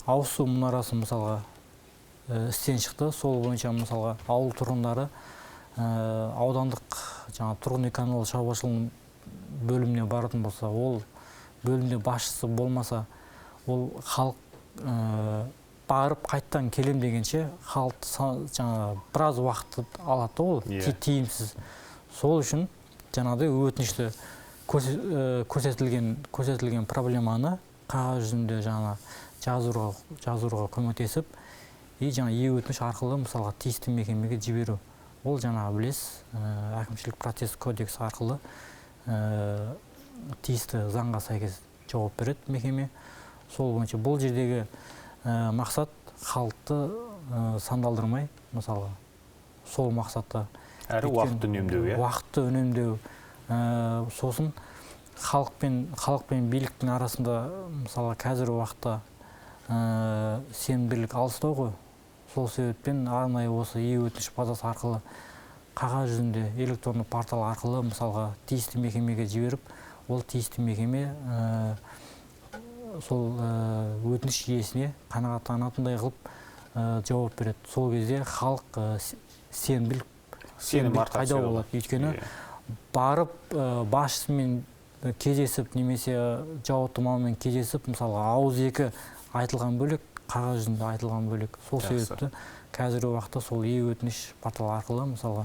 ауыз су мұнарасы мысалға істен шықты. Сол бойынша мысалға ауыл тұрғындары аудандық жаңа тұрғын үй коммуналдық шаруашылығының бөліміне баратын болса, ол бөлімде басшысы болмаса, ол халық барып қайттан келем дегенше халық жаңа біраз уақыт алады, ол тиімсіз. Сол үшін жаңағыдай өтінішті көрсетілген проблеманы қағаз жүзінде жаңа жазуға көмектесіп, жаңа өтініш арқылы мысалға тиісті мекемеге жіберу. Ол жаңа білесіз, әкімшілік процесс кодекс арқылы тиісті заңға сәйкес жауап береді мекеме. Сол бойынша бұл жердегі мақсат халықты сандалдырмай, мысалға сол мақсатта әрі уақытты үнемдеу. Уақытты үнемдеу. Сосын халық пен биліктің арасында мысалы қазіргі уақытта сенімділік алыстау ғой. Сол себеппен арнайы осы өтініш базасы арқылы қағаз жүзінде электронды портал арқылы мысалға тиісті мекемеге жіберіп, ол тиісті мекеме сол өтініш иесіне қанағаттанатындай қылып жауап береді. Сол кезде халық сенім пайда болады. Өйткені барып басшысымен кездесіп немесе жауапты маманмен кездесіп, мысалға ауыз екі айтылған бөлек, қағаз жүзінде айтылған бөлек. Сол себепті қазіргі уақытта сол өтініш портал арқылы мысалға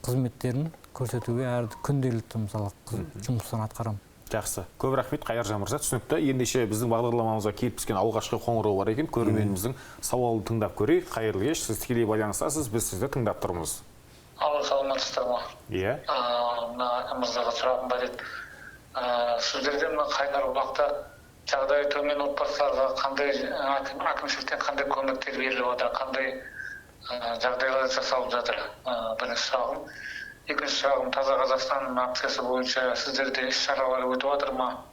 қызметтерін көрсетуге күнделікті мысалға жұмыстан атқарам. Жақсы. Көп рахмет Қайыржан мырза, түсінікті. Ендеше біздің бағдарламамызға келіп түскен алғашқы қоңырау бар екен. Көрерменіміздің сауалын тыңдап көрейік. Қайырлы кеш, сіз тікелей байланыстасыз, біз сізді тыңдап тұрмыз. Алло, саламатсыздар ма? Иә. Мына мырзаға сұрағым бар еді. Сіздерде мына Қайнарбұлақта жағдайы төмен отбасыларға қандай әкімшіліктен қандай көмектер беріліп жатыр, қандай жағдайлар жасалып жатыр? Бірінші сұрағым. Екінші сұрағым, Таза Қазақстан акциясы бойынша сіздерде іс-шаралар өтіп жатыр ма?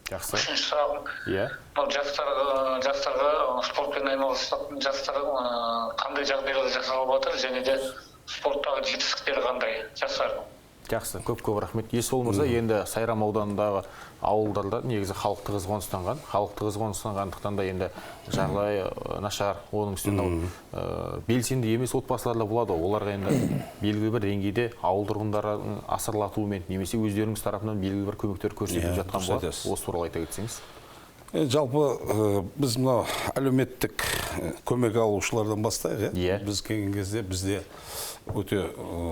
Жақсы. Үшінші сұрағым, Иә. жастарға спортпен айналысатын жастар қандай жағдайлар жасалып отыр, және де спорттағы жетістіктері қандай жастардың? Жақсы, көп рахмет. Есбол мырза, енді Сайрам ауданындағы ауылдарда негізі халық тығыз қоныстанған. Халық тығыз қоныстанғандықтан да енді жағдай нашар, оның үстіне белсенді емес отбасыларда болады. Оларға енді белгілі бір деңгейде ауыл тұрғындарын асарлатуымен немесе өздеріңіз тарапынан белгілі бір көмектер көрсетіп жатқан болады. Осы туралы айта кетсеңіз. Жалпы біз мынау әлеуметтік көмек алушылардан бастайық. Иә. Біз келген кезде бізде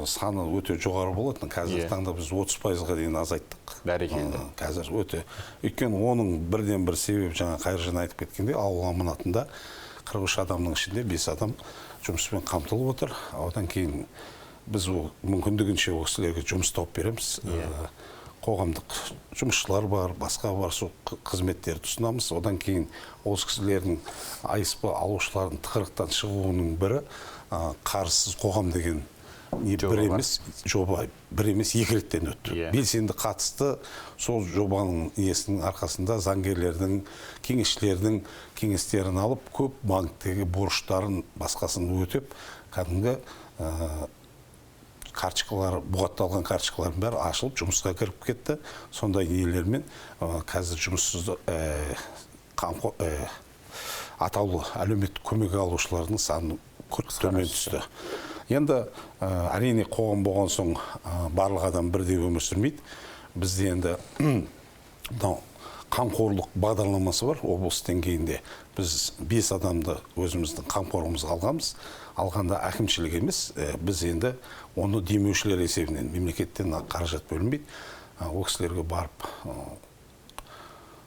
саны өте жоғары болатын. Қазіргі таңда біз 30%-ға дейін азайттық. Бәрекелді. Қазір өйткені оның бірден бір себебі жаңа Қайыржан айтып кеткенде, ауыл аманатында 43 адамның ішінде 5 адам жұмыспен қамтылып отыр. Одан кейін біз мүмкіндігінше ол кісілерге жұмыс тауып береміз. Қоғамдық жұмысшылар бар, басқа бар, сол қызметтерді ұсынамыз. Одан кейін осы кісілердің АСП алушылардың тығырықтан шығуының бірі қарызсыз қоғам деген жоба бір емес екі реттен өтті. Белсенді қатысты сол жобаның иесінің арқасында заңгерлердің, кеңесшілердің кеңестерін алып, көп банктегі борыштарын басқасын өтеп, кәдімгі карточкалар, бұғатталған карточкалардың бәрі ашылып, жұмысқа кіріп кетті. Сондай иелермен қазір жұмыссыз атаулы әлеуметтік көмек алушылардың саны төмен түсті. Енді әрине қоғам болған соң барлық адам бірдей өмір сүрмейді. Бізде енді қамқорлық бағдарламасы бар облыс деңгейінде. Біз 5 адамды өзіміздің қамқорлығымызға алғанбыз. Алғанда әкімшілік емес, біз енді оны демеушілер есебінен мемлекеттен қаражат бөлінбейді. Ол кісілерге барып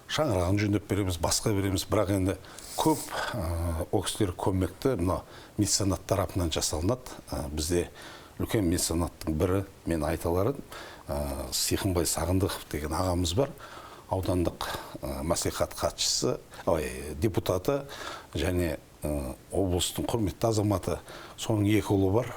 шаңырағын жөндеп береміз, басқа береміз. Бірақ енді көп ол кісілер көмекті меценат тарапынан жасалынады. Бізде үлкен меценаттың бірі, мен айта аларым, Сиқымбай Сағындықов деген ағамыз бар. Аудандық мәслихат хатшысы, депутаты және облыстың құрметті азаматы. Соның 2 ұлы бар.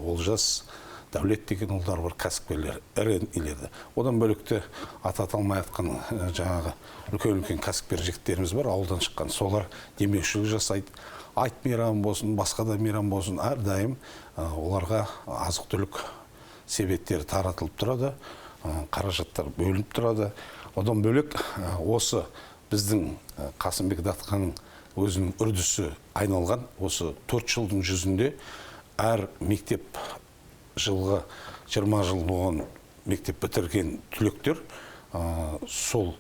Олжас, Дәулет деген ұлдар бар, кәсіпкерлер, ірі илерді. Одан бөлікте аталмай атқан жаңағы үлкен кәсіпкер жігіттеріміз бар, ауылдан шыққан. Солар демеушілік жасайды. Айт мейрам болсын, басқа да мейрам болсын, әрдайым оларға азық-түлік себеттері таратылып тұрады, қаражаттар бөлініп тұрады. Одан бөлек осы біздің Қасымбек Датқаның өзінің үрдісі айналған осы 4 жылдың жүзінде әр мектеп жылғы 20 жыл болған мектеп бітірген түлектер сол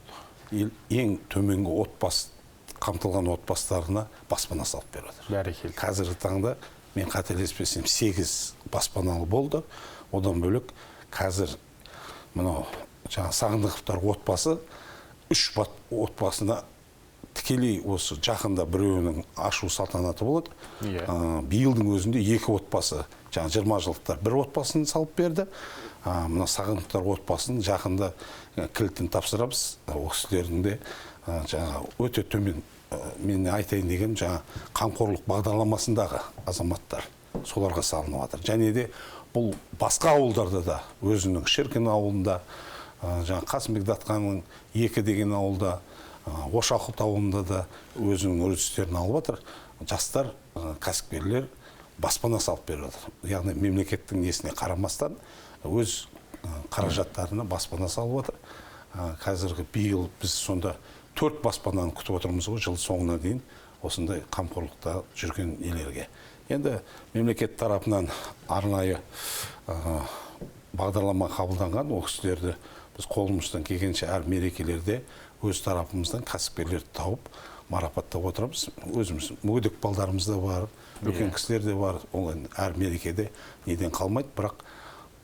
ең төменгі отбасы қамтылған отбасыларына баспана салып беріп отыр. Бәрекелді. Қазіргі таңда мен қателеспесем 8 баспаналы болды. Одан бөлек қазір мынау жаңа Сағындықовтар отбасы 3 отбасына тікелей осы жақында біреуінің ашу салтанаты болады. Биылдың өзінде 2 отбасы, жаңа 20 жылдықтар бір отбасын салып берді. Мына Сағындықтар отбасын жақында кілтін тапсырамыз. Ол кісілердің де жаңа өте төмен, мен айтайын деген жаңа қамқорлық бағдарламасындағы азаматтар соларға салынып жатыр. Және де бұл басқа ауылдарда да, өзінің Шеркін ауылында, жаңа Қасымбек Датқаның 2 деген ауылда, Ошақұт ауылында да өзінің үрдістерін алып жатыр. Жастар, кәсіпкерлер баспана салып беріп жатыр. Яғни мемлекеттің несіне қарамастан өз қаражаттарына баспана салып жатыр. Қазіргі биыл біз сонда 4 баспананы күтіп отырмыз ғой, жыл соңына дейін осындай қамқорлықта жүрген елерге. Енді мемлекет тарапынан арнайы бағдарлама қабылданған. Ол кісілерді біз қолымыздан келгенше әр мерекелерде өз тарапымыздан кәсіпкерлерді тауып марапаттап отырамыз. Өзіміз мүгедек балдарымыз да бар, үлкен кісілер де бар. Ол әр мерекеде неден қалмайды, бірақ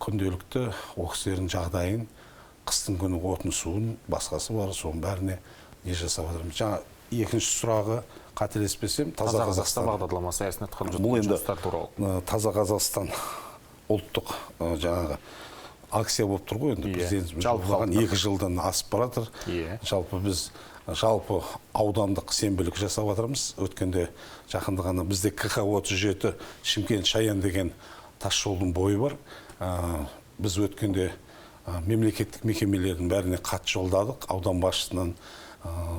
күнделікті ол кісілердің жағдайын, қыстың күні отын суын, басқасы бар, соның бәріне не жасап отырмыз. Жаңа екінші сұрағы қателеспесем, Таза Қазақстан бағдарламасы аясында атқарылып бұл жатқан жұмыстар туралы. Таза Қазақстан ұлттық жаңағы акция болып тұр ғой, енді президентіміз жолдаған 2 жылдан асып баратыр. Жалпы біз аудандық сенбілік жасап жатырмыз. Өткенде жақында ғана бізде КХ-37 Шымкент Шаян деген тас жолдың бойы бар. Біз өткенде мемлекеттік мекемелердің бәріне хат жолдадық, аудан басшысынан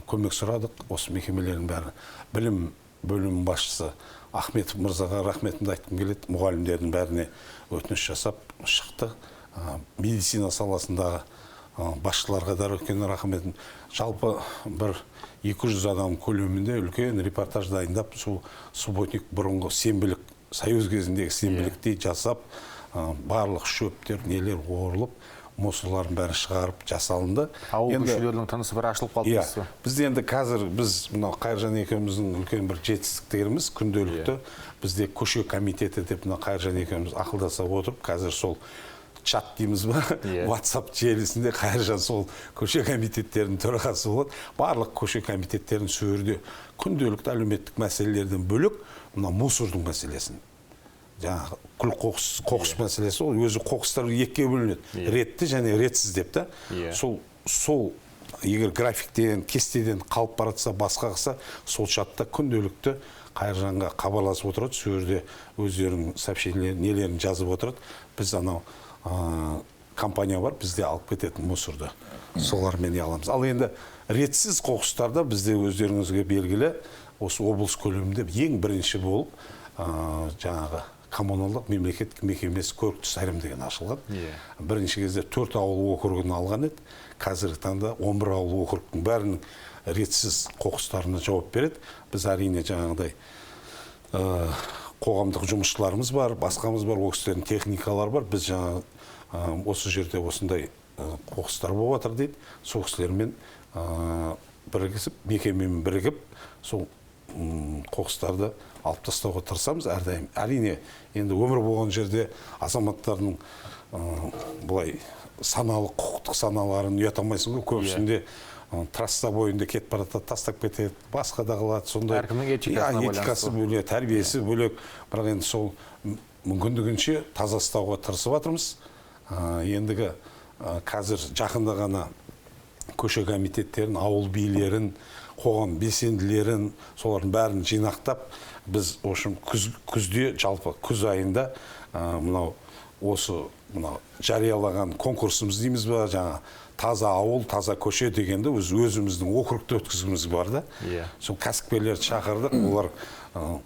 көмек сұрадық. Осы мекемелердің бәрі білім бөлімі басшысы Ахметов мырзаға рахметімді айтқым келеді. Мұғалімдердің бәріне өтініш жасап шықты. Медицина саласындағы басшыларға да үлкен рахметім. Жалпы бір 200 адам көлемінде үлкен репортаж дайындап, субботник бұрынғы сенбілік, союз кезіндегі сенбіліктей жасап, барлық шөптер, нелер орылып, мусорлардың бәрі шығарып жасалынды. Ауыл көшелерінің тынысы бір ашылып қалды. Бізде енді қазір біз мынау Қайыржан екеуміздің үлкен бір жетістіктеріміз күнделікті. Бізде көше комитеті деп мынау Қайыржан екеуміз ақылдаса отырып, қазір сол чат дейміз ба, WhatsApp желісінде Қайыржан сол көше комитеттерінің төрағасы болады. Барлық көше комитеттерінің сөйірде күнделікті әлеуметтік мәселелерден бөлек мына мусордың мәселесін. Жаңағы күл қоқыс мәселесі, ол өзі қоқыстар екіге бөлінеді. Ретті және ретсіз деп та. Сол егер графиктен, кестеден қалып баратса, басқа қылса, сол чатта күнделікті Қайыржанға хабарласып отырады, сөйірде өздерінің сообщениелерін, нелерін жазып отырады. Біз анау компания бар, бізде алып кететін мусорды. Солармен аламыз. Ал енді ретсіз қоқыстарда бізде өздеріңізге белгілі, осы облыс көлемінде ең бірінші болып жаңағы коммуналдық мемлекеттік мекемесі Көрікті Сайрам деген ашылған. Бірінші кезде 4 ауыл округін алған еді. Қазіргі таңда 11 ауыл округтың бәрінің ретсіз қоқыстарына жауап береді. Біз әрине жаңағыдай қоғамдық жұмысшыларымыз бар, басқамыз бар, ол кісілердің техникалары бар. Біз жаңа осы жерде осындай қоқыстар болып жатыр дейді. Сол кісілермен бірігісіп, мекемемен бірігіп, сол қоқыстарды алып тастауға тырысамыз әрдайым. Әрине, енді өмір болған жерде азаматтардың бұлай саналы, құқықтық саналарын ұятамайсың ғой. Көбісінде трасса бойында кетіп барады, тастап кетеді, басқа да қылады. Сондай этикасы бөлек, тәрбиесі бөлек. Бірақ енді сол мүмкіндігінше таза ұстауға тырысып жатырмыз. Ендігі қазір жақында ғана көше комитеттерін, ауыл билерін, қоғам белсенділерін, солардың бәрін жинақтап, біз күзде, жалпы күз айында мынау осы жариялаған конкурсымыз дейміз ба, жаңа таза ауыл, таза көше дегенді өзіміздің округта өткізгіміз бар да. Сол кәсіпкерлерді шақырдық, олар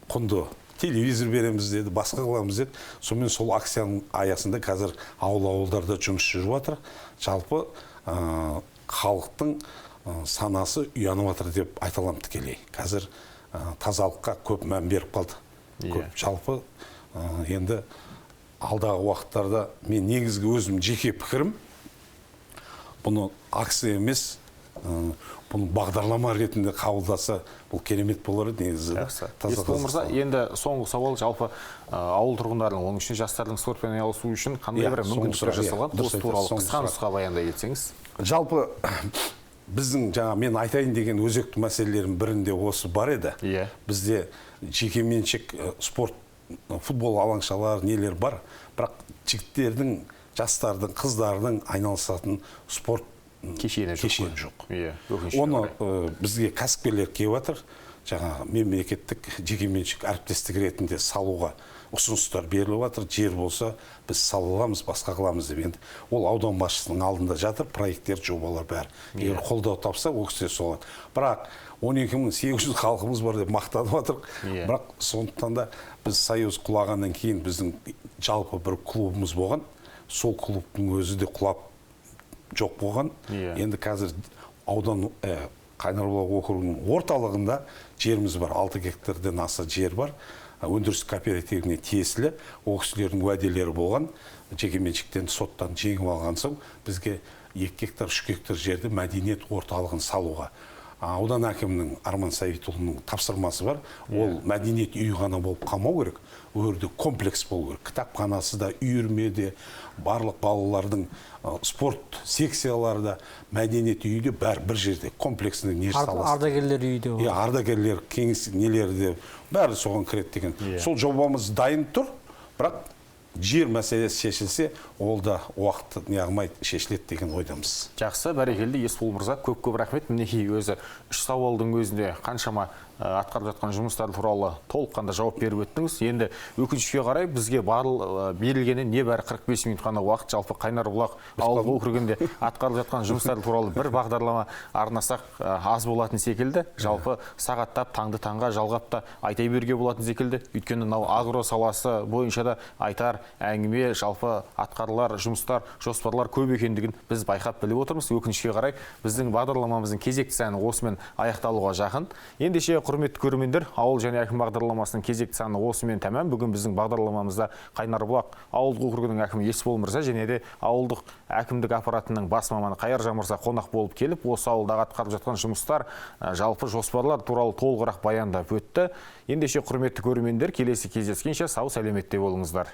құнды телевизор береміз деді, басқа қыламыз деді. Сонымен сол акцияның аясында қазір ауыл-ауылдарда жұмыс жүріп жатыр. Жалпы халықтың санасы ұянып жатыр деп айта аламын тікелей. Қазір тазалыққа көп мән беріп қалды. Жалпы енді алдағы уақыттарда мен негізгі өзім жеке пікірім, бұны акция емес, бұны бағдарлама ретінде қабылдаса, бұл керемет болар еді негізі. Есбол мырза, енді соңғы сауал, жалпы ауыл тұрғындарының, оның үшін жастардың спортпен айналысу үшін қандай бір мүмкіндіктер жасалған? Осы туралы қысқа нұсқа баяндай кетсеңіз. Жалпы біздің мен айтайын деген өзекті мәселелердің бірінде осы бар еді. Бізде жекеменшік спорт, футбол алаңшалары, нелер бар. Бірақ жігіттердің, жастардың, қыздардың айналысатын спорт кешені жоқ. Оны бізге кәсіпкерлер келіп жатыр. Жаңа мемлекеттік жекеменшік әріптестік ретінде салуға ұсыныстар беріліп жатыр. Жер болса біз саламыз, басқа қыламыз деп. Енді ол аудан басшысының алдында жатыр, проекттер, жобалар бәрі. Егер қолдау тапса, ол кісі солады. Бірақ 12.800 халқымыз бар деп мақтанып жатыр. Бірақ сондықтан да біз союз құлағаннан кейін біздің жалпы бір клубымыз болған. Сол клубтың өзі де құлап жоқ болған. Енді қазір аудан Қайнарбұлақ округінің орталығында жеріміз бар, 6 гектардан аса жер бар. Өндіріс кооперативіне тиесілі, ол кісілердің уәделері болған. Жекеменшіктен соттан жеңіп алған соң бізге 2 гектар, 3 гектар жерді мәдениет орталығын салуға. Аудан әкімінің Арман Сәбитұлының тапсырмасы бар. Ол мәдениет үйі ғана болып қалмау керек. Өрді комплекс болу керек. Кітапханасы да, үйірмеде, барлық балалардың спорт секциялары да, мәдениет үйі де бәрі бір жерде комплексінде не саласы. Ардагерлер үйі де. Ардагерлер, кеңес нелері де бәрі соған кіреді деген. Сол жобамыз дайын тұр, бірақ жер мәселесі шешілсе, ол да уақыт неғылмай шешіледі деген ойдамыз. Жақсы, бәрекелді Есбол мырза, көп рахмет. Мінекей өзі 3 сауалдың өзінде қаншама атқарып жатқан жұмыстар туралы толыққанды жауап беріп өттіңіз. Енді өкінішке қарай бізге берілгені небәрі 45 минут қана уақыт. Жалпы Қайнарбұлақ ауылдық округінде атқарылып жатқан жұмыстар туралы бір бағдарлама арнасақ аз болатын секілді. Жалпы сағаттап, таңды таңға жалғап та айта беруге болатын секілді. Өйткені мынау агро саласы бойынша да айтар әңгіме, жалпы атқарылар жұмыстар, жоспарлар көп екендігін біз байқап біліп отырмыз. Өкінішке қарай біздің бағдарламамыздың кезекті саны осымен аяқталуға жақын. Ендеше құрметті көрермендер, ауыл және әкім бағдарламасының кезекті саны осымен тәмам. Бүгін біздің бағдарламамызда Қайнарбұлақ ауылдық округінің әкімі Есбол мырза және де ауылдық әкімдік аппаратының бас маманы Қайыржан мырза қонақ болып келіп, осы ауылдағы атқарып жатқан жұмыстар, жалпы жоспарлар туралы толығырақ баяндап өтті. Ендеше құрметті көрермендер, келесі кездескенше сау сәлеметте болыңыздар.